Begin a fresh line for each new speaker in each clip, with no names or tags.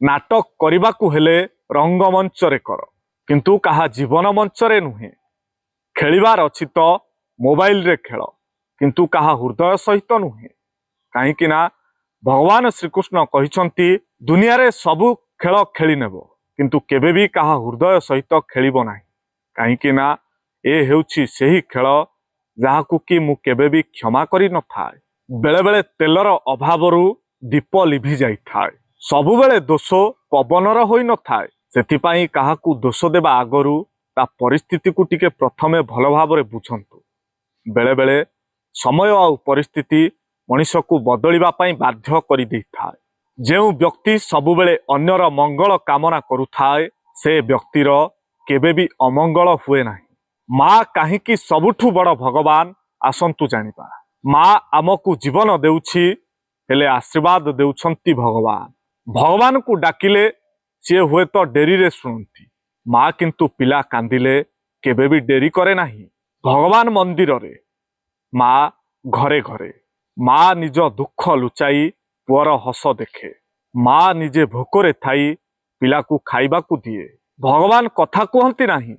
नाटक करबाकू हेले रंगमंचरे कर किंतु कहा जीवन मंचरे नुहे। खेलिबार अछि तो मोबाइल रे खेल किंतु कहा हृदय सहित नुहे। कहीं ना भगवान श्रीकृष्ण कहिसंती दुनिया रे सबु खेल खेली नेब किंतु केबे भी कहा हृदय सहित खेलिबो नाही। कहीं ना ए हेउछि सेही खेल जाहाकू कि मु केबे भी क्षमा करि न थाए। बेले बेले तेलर अभावरू दीप लिभि जाई थाए। सबुबेले दोष पवनर होई न थाए। सेथिपाई काहाकू दोष देबा आगरू ता परिस्थिति को टिके प्रथमे भल भाबरे बुझंतु। बेले बेले समय आ परिस्थिति मनीष को बदलिबा पाई बाध्य करि देई थाए। जेउ व्यक्ति सबुबेले अन्यर मंगल कामना करुथाए से व्यक्तिर केबे भी अमंगल हुए नाही। माँ काहींकी सबुठु बड़ भगवान आसंतु जानिबा। माँ आमको जीवन देउछि हेले आशीर्वाद देउछंती भगवान। भगवान को डाकिले सी हुए तो डेरी रे शुणती। माँ किंतु पिला कांदिले केबे भी डेरी करे नाही। भगवान मंदिर रे माँ घरे घरे माँ निज दुख लुचाई पुअर हस देखे। माँ निजे भोकरे थाई पिला को खाइबा को दिए। भगवान कथा कहती नाही।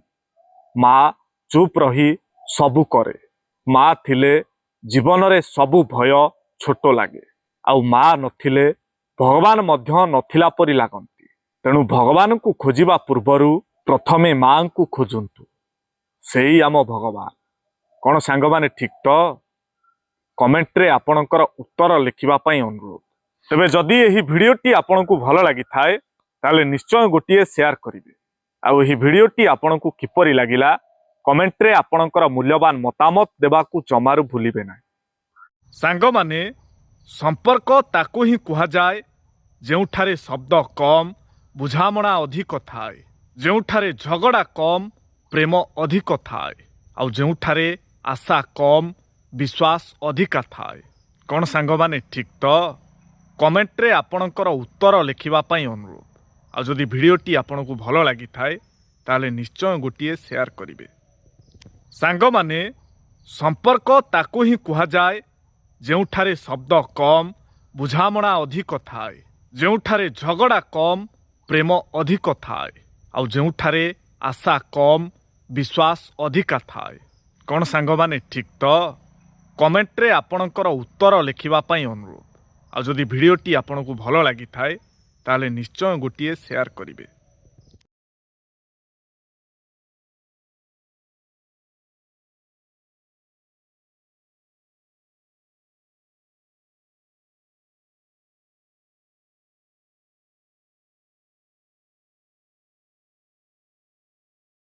माँ चुप रही सबु करे। माँ थिले जीवन रे सबु भय छोट लागे। आउ माँ नथिले भगवान मध्य नथिला परी लागंती। तेणु भगवान को खोजिबा पूर्वरु प्रथमे माँ को खोजंतु। सेही आम भगवान। कौन सांग माने ठीक तो कमेंट रे आपणकर उत्तर लिखिबा पई अनुरोध। तबे जदि एही भिडियोटी आपनकु भल लागि थाए ताले निश्चय गोटिए शेयर करिवे। आउ एही भिडियोटी आपनकु किपरि लागिला कमेंट रे आपणकर मूल्यवान मतामत देबाकू जमारू भूलिबे नाही। सांग माने संपर्क ताकू ही कुहा जाए जेउठारे शब्द कम बुझामणा अधिक थाए। जेउठारे झगड़ा कम प्रेम अधिक थाए। आउ जेउठारे आशा कम विश्वास अधिका थाए। कौन सांग माने ठीक तो कमेंट रे आपणकर उत्तर लिखिबा पई अनुरोध। आ जदि भिडियोटी आपनकु भल लागि थाए ताले निश्चय गोटिए शेयर करिवे। सांग माने संपर्क ताकू ही कुहा जाए जेउठारे शब्द कम बुझामणा अधिक थाए। जेउठारे झगड़ा कम प्रेम अधिक थाए। आउ जेउठारे आशा कम विश्वास अधिका थाए। कौन सांग माने ठीक तो कमेंट रे आपणकर उत्तर लिखिबा पई अनुरोध। आ जदि भिडियोटी आपनकु भल लागि थाए ताले निश्चय गोटिए शेयर करिवे।